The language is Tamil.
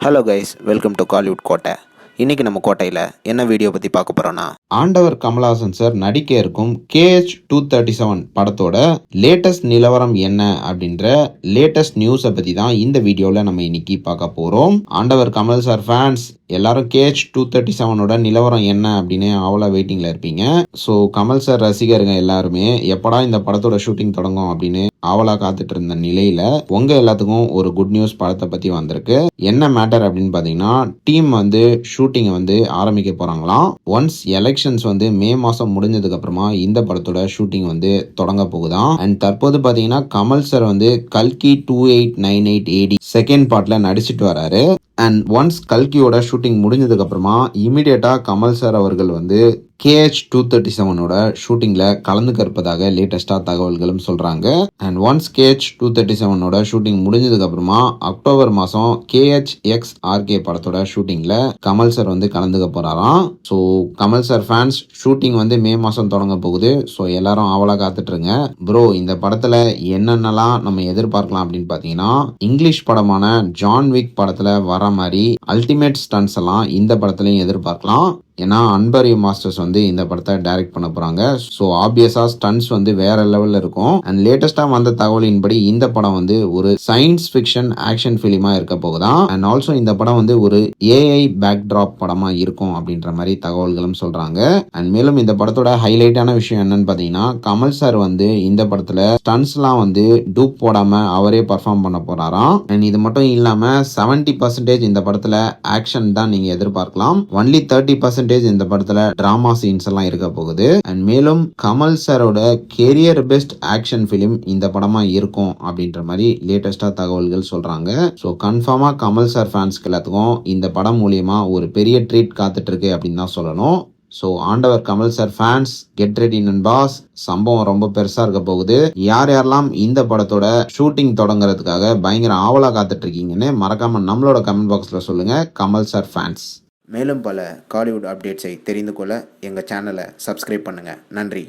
Hello guys, welcome to Kollywood கோட்டை. இன்னைக்கு நம்ம கோட்டையில் என்ன வீடியோ பற்றி பார்க்க போகிறோன்னா, ஆண்டவர் கமலஹாசன் சார் நடிக்க இருக்கும் KH-237 படத்தோட லேட்டஸ்ட் நிலவரம் என்ன அப்படின்ற லேட்டஸ்ட் நியூஸை பற்றி தான் இந்த வீடியோவில் நம்ம இன்னைக்கு பார்க்க போகிறோம். ஆண்டவர் கமல் சார் ஃபேன்ஸ் எல்லாரும் KH-237ஓட நிலவரம் என்ன அப்படின்னு அவ்வளோ வெயிட்டிங்கில் இருப்பீங்க. ஸோ கமல் சார் ரசிகருங்க எல்லாருமே எப்படா இந்த படத்தோட ஷூட்டிங் தொடங்கும் அப்படின்னு ஆவலா காத்துட்டு இருந்த நிலையில உங்க எல்லாத்துக்கும் ஒரு குட் நியூஸ் படத்தை பத்தி வந்திருக்கு. என்ன மேட்டர் அப்படின்னு பாத்தீங்கன்னா, டீம் வந்து ஷூட்டிங்கை வந்து ஆரம்பிக்க போறாங்களாம். ஒன்ஸ் எலெக்ஷன்ஸ் வந்து மே மாசம் முடிஞ்சதுக்கு அப்புறமா இந்த படத்தோட ஷூட்டிங் வந்து தொடங்க போகுதாம். அண்ட் தற்போது பாத்தீங்கன்னா கமல் சார் வந்து கல்கி 2898 AD செகண்ட் பார்ட்ல நடிச்சிட்டு வராரு. அண்ட் ஒன்ஸ் கல்கியோட ஷூட்டிங் முடிஞ்சதுக்கு அப்புறமா இமீடியட்டா கமல் சார் அவர்கள் வந்து KH-237ஓட ஷூட்டிங்ல கலந்துக்க இருப்பதாக லேட்டஸ்டா தகவல்களும் சொல்றாங்க. அண்ட் ஒன்ஸ் KH-237ஓட ஷூட்டிங் முடிஞ்சதுக்கு அப்புறமா அக்டோபர் மாசம் KHX-RK படத்தோட ஷூட்டிங்ல கமல் சார் வந்து கலந்துக்க போறாராம். So Kamal sir fans shooting வந்து மே மாசம் தொடங்க போகுது. ஸோ எல்லாரும் ஆவலா காத்துட்டு இருங்க. ப்ரோ, இந்த படத்துல என்னென்னலாம் நம்ம எதிர்பார்க்கலாம் அப்படின்னு பாத்தீங்கன்னா, இங்கிலீஷ் படமான ஜான் விக் படத்துல வர மாதிரி அல்டிமேட் ஸ்டன்ஸ் எல்லாம் இந்த படத்துலயும் எதிர்பார்க்கலாம். ஏன்னா அன்பரி மாஸ்டர்ஸ் வந்து இந்த படத்தை டைரக்ட் பண்ண போறாங்க. ஸோ ஆப்வியஸா ஸ்டன்ஸ் வந்து வேற லெவல்ல இருக்கும். அண்ட் லேட்டஸ்டா வந்த தகவலின்படி இந்த படம் வந்து ஒரு சயின்ஸ் ஃபிக்ஷன் ஆக்ஷன் பிலிமா இருக்க போகுதான். அண்ட் ஆல்சோ இந்த படம் வந்து ஒரு AI பேக்ட்ராப் படமா இருக்கும் அப்படின்ற மாதிரி தகவல்களும் சொல்றாங்க. அண்ட் மேலும் இந்த படத்தோட ஹைலைட்டான விஷயம் என்னன்னு பாத்தீங்கன்னா, கமல் சார் வந்து இந்த படத்துல ஸ்டன்ஸ் எல்லாம் வந்து டூப் போடாம அவரே பர்ஃபார்ம் பண்ண போறாராம். அண்ட் இது மட்டும் இல்லாம 70% இந்த படத்துல ஆக்ஷன் தான் நீங்க எதிர்பார்க்கலாம். ஒன்லி 30% இந்த படத்துல டிராமா சீன்ஸ் எல்லாம் இருக்க போகுது. அண்ட் மேலும் கமல் சாரோட கெரியர் பெஸ்ட் ஆக்ஷன் பிலிம் இந்த படமா இருக்கும் அப்படின்ற மாதிரி லேட்டஸ்டா தகவல்கள் சொல்றாங்க. ஸோ கன்ஃபார்மா கமல் சார் ஃபேன்ஸ்க்கு எல்லாத்துக்கும் இந்த படம் மூலியமா ஒரு பெரிய ட்ரீட் காத்துட்டு இருக்கு அப்படின்னு தான் சொல்லணும். ஸோ ஆண்டவர் Kamal sir fans get ready நண்பாஸ், சம்பவம் ரொம்ப பெருசா இருக்க போகுது. யார் யாரெல்லாம் இந்த படத்தோட ஷூட்டிங் தொடங்குறதுக்காக பயங்கர ஆவலா காத்துட்டு இருக்கீங்கன்னு மறக்காம நம்மளோட கமெண்ட் பாக்ஸ்ல சொல்லுங்க கமல் சார் ஃபேன்ஸ். மேலும் பல காலிவுட் அப்டேட்ஸை தெரிந்து கொள்ள எங்கள் சேனலை சப்ஸ்கிரைப் பண்ணுங்கள். நன்றி.